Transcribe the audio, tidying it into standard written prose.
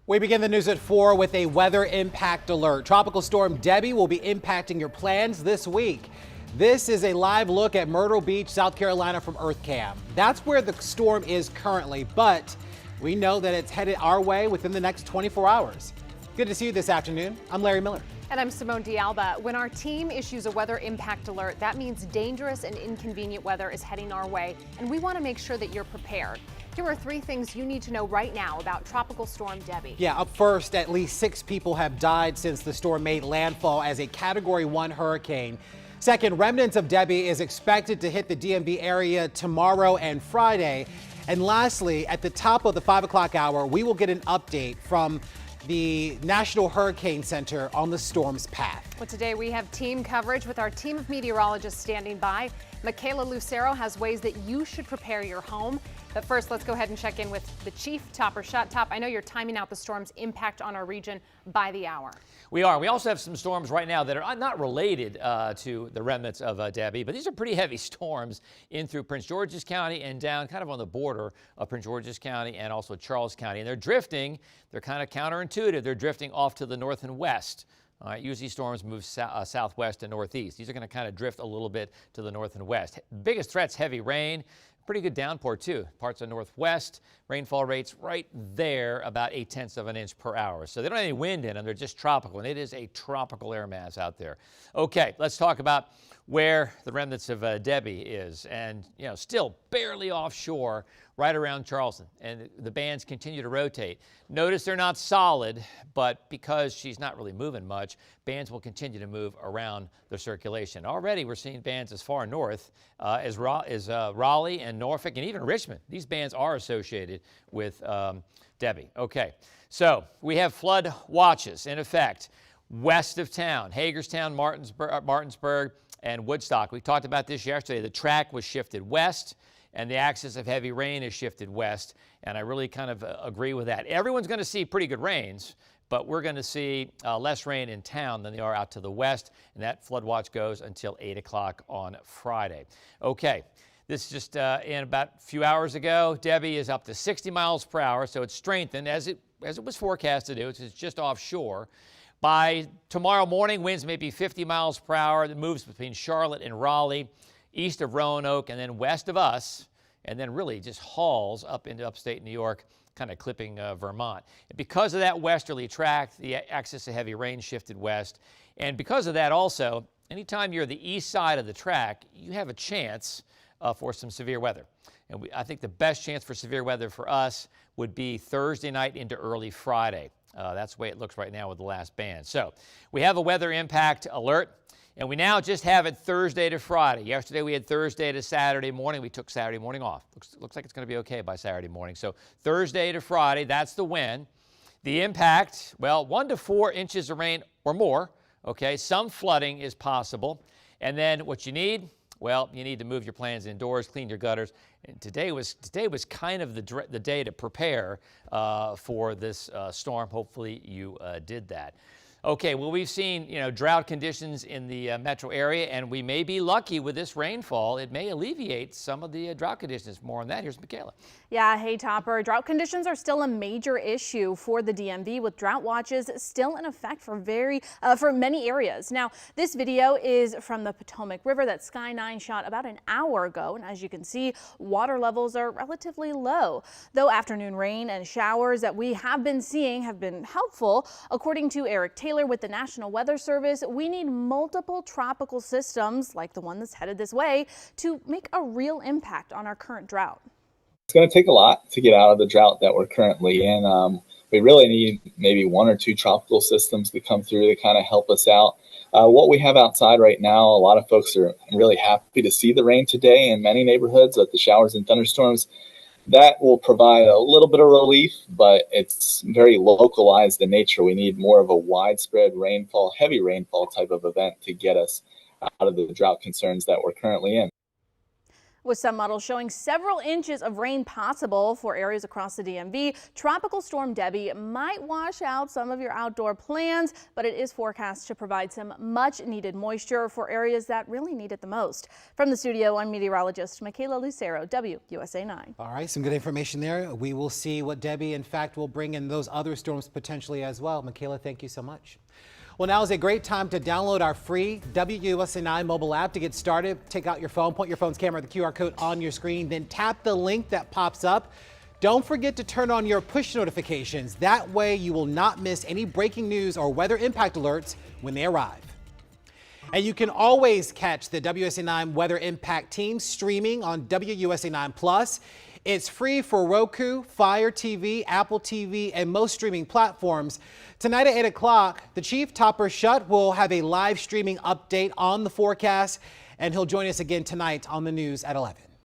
We begin the news at 4 with a weather impact alert. Tropical Storm Debby will be impacting your plans this week. This is a live look at Myrtle Beach, South Carolina from EarthCam. That's where the storm is currently, but we know that it's headed our way within the next 24 hours. Good to see you this afternoon. I'm Larry Miller. And I'm Simone D'Alba. When our team issues a weather impact alert, that means dangerous and inconvenient weather is heading our way, and we want to make sure that you're prepared. Here are 3 things you need to know right now about Tropical Storm Debby. Yeah, up first, at least 6 people have died since the storm made landfall as a Category 1 hurricane. Second, remnants of Debby is expected to hit the DMV area tomorrow and Friday. And lastly, at the top of the 5 o'clock hour, we will get an update from the National Hurricane Center on the storm's path. Well, today we have team coverage with our team of meteorologists standing by. Michaela Lucero has ways that you should prepare your home. But first, let's go ahead and check in with the chief, Topper Shot. Top, I know you're timing out the storm's impact on our region by the hour. We are. We also have some storms right now that are not related to the remnants of Debby, but these are pretty heavy storms in through Prince George's County and down kind of on the border of Prince George's County and also Charles County. And they're drifting. They're kind of counterintuitive. They're drifting off to the north and west. All right, usually storms move southwest and northeast. These are going to kind of drift a little bit to the north and west. Biggest threats, heavy rain. Pretty good downpour, too. Parts of northwest, rainfall rates right there, about 0.8 of an inch per hour. So they don't have any wind in them. They're just tropical, and it is a tropical air mass out there. Okay, let's talk about where the remnants of Debby is. And, you know, still barely offshore, right around Charleston. And the bands continue to rotate. Notice they're not solid, but because she's not really moving much, bands will continue to move around the circulation. Already we're seeing bands as far north as Raleigh and Norfolk and even Richmond. These bands are associated with Debby. Okay, so we have flood watches in effect west of town, Hagerstown, Martinsburg, and Woodstock. We talked about this yesterday. The track was shifted west, and the axis of heavy rain is shifted west, and I really kind of agree with that. Everyone's going to see pretty good rains, but we're going to see less rain in town than they are out to the west, and that flood watch goes until 8 o'clock on Friday. Okay, this is just in about a few hours ago. Debby is up to 60 miles per hour, so it's strengthened as it was forecast to do. It's just offshore. By tomorrow morning, winds may be 50 miles per hour. It moves between Charlotte and Raleigh, east of Roanoke, and then west of us, and then really just hauls up into upstate New York, kind of clipping Vermont. And because of that westerly track, the axis of heavy rain shifted west. And because of that also, anytime you're the east side of the track, you have a chance for some severe weather. And I think the best chance for severe weather for us would be Thursday night into early Friday. That's the way it looks right now with the last band. So we have a weather impact alert, and we now just have it Thursday to Friday. Yesterday we had Thursday to Saturday morning. We took Saturday morning off. Looks like it's going to be okay by Saturday morning. So Thursday to Friday, that's the win. The impact, well, 1 to 4 inches of rain or more. Okay, some flooding is possible. And then what you need, well, you need to move your plants indoors, clean your gutters. And today was kind of the day to prepare for this storm. Hopefully you did that. Okay, well, we've seen, drought conditions in the metro area, and we may be lucky with this rainfall. It may alleviate some of the drought conditions. More on that. Here's Michaela. Yeah, hey, Topper. Drought conditions are still a major issue for the DMV, with drought watches still in effect for many areas. Now, this video is from the Potomac River that Sky 9 shot about an hour ago, and as you can see, water levels are relatively low. Though afternoon rain and showers that we have been seeing have been helpful, according to Eric Taylor with the National Weather Service, we need multiple tropical systems like the one that's headed this way to make a real impact on our current drought. It's going to take a lot to get out of the drought that we're currently in. We really need maybe 1 or 2 tropical systems to come through to kind of help us out. What we have outside right now, a lot of folks are really happy to see the rain today in many neighborhoods, with the showers and thunderstorms. That will provide a little bit of relief, but it's very localized in nature. We need more of a widespread rainfall, heavy rainfall type of event to get us out of the drought concerns that we're currently in. With some models showing several inches of rain possible for areas across the DMV, Tropical Storm Debby might wash out some of your outdoor plans, but it is forecast to provide some much needed moisture for areas that really need it the most. From the studio, I'm meteorologist Michaela Lucero, WUSA9. All right, some good information there. We will see what Debby, in fact, will bring in those other storms potentially as well. Michaela, thank you so much. Well, now is a great time to download our free WUSA9 mobile app to get started. Take out your phone, point your phone's camera at the QR code on your screen, then tap the link that pops up. Don't forget to turn on your push notifications. That way you will not miss any breaking news or weather impact alerts when they arrive. And you can always catch the WUSA9 Weather Impact Team streaming on WUSA9+. It's free for Roku, Fire TV, Apple TV, and most streaming platforms. Tonight at 8 o'clock, the Chief Topper Shutt will have a live streaming update on the forecast, and he'll join us again tonight on the news at 11.